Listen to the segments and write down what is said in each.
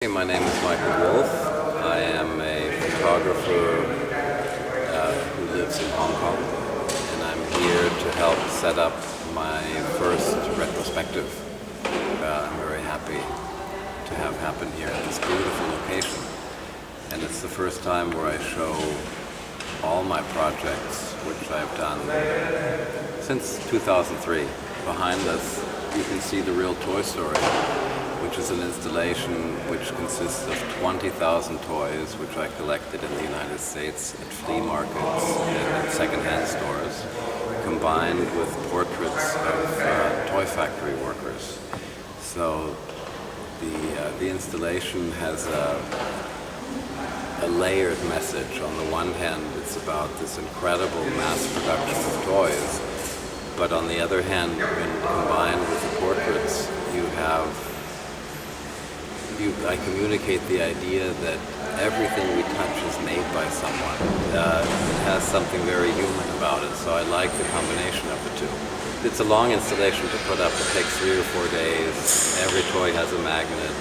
My name is Michael Wolf. I am a photographer who lives in Hong Kong, and I'm here to help set up my first retrospective. I'm very happy to have happened here at this beautiful location, and it's the first time where I show all my projects, which I've done since 2003. Behind us, you can see the real Toy Story, which is an installation which consists of 20,000 toys, which I collected in the United States at flea markets and in secondhand stores, combined with portraits of toy factory workers. So the installation has a layered message. On the one hand, it's about this incredible mass production of toys, but on the other hand, when combined with the portraits, I communicate the idea that everything we touch is made by someone. It has something very human about it, so I like the combination of the two. It's a long installation to put up. It takes 3 or 4 days. Every toy has a magnet.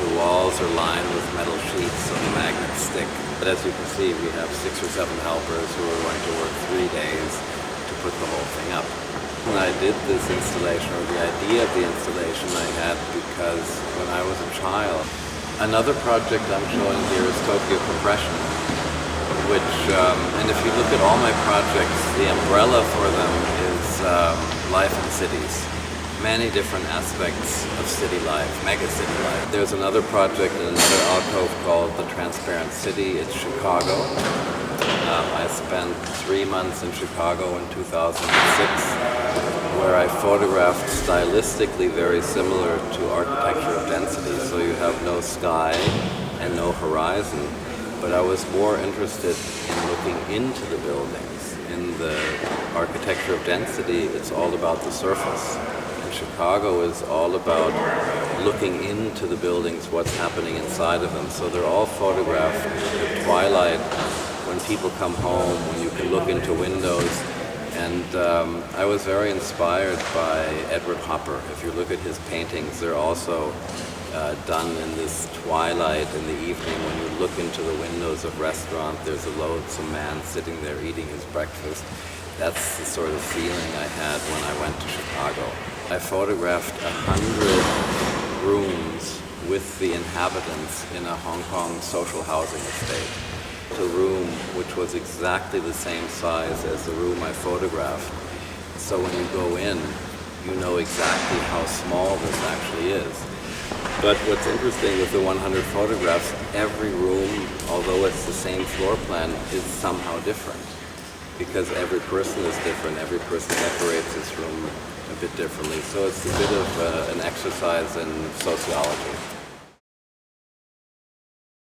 The walls are lined with metal sheets so the magnets stick. But as you can see, we have 6 or 7 helpers who are going to work 3 days to put the whole thing up. When I did this installation, or the idea of the installation I had because when I was a child. Another project I'm showing here is Tokyo Compression, which, and if you look at all my projects, the umbrella for them is life in cities. Many different aspects of city life, mega city life. There's another project in another alcove called The Transparent City. It's Chicago. I spent 3 months in Chicago in 2006, where I photographed stylistically very similar to architecture of density. So you have no sky and no horizon, but I was more interested in looking into the buildings. In the architecture of density, it's all about the surface. And Chicago is all about looking into the buildings, what's happening inside of them. So they're all photographed at twilight, when people come home, when you can look into windows. And I was very inspired by Edward Hopper. If you look at his paintings, they're also done in this twilight in the evening. When you look into the windows of restaurants, there's a lonesome man sitting there eating his breakfast. That's the sort of feeling I had when I went to Chicago. I photographed 100 rooms with the inhabitants in a Hong Kong social housing estate. A room which was exactly the same size as the room I photographed. So when you go in, you know exactly how small this actually is. But what's interesting with the 100 photographs, every room, although it's the same floor plan, is somehow different. Because every person is different, every person decorates this room a bit differently. So it's a bit of an exercise in sociology.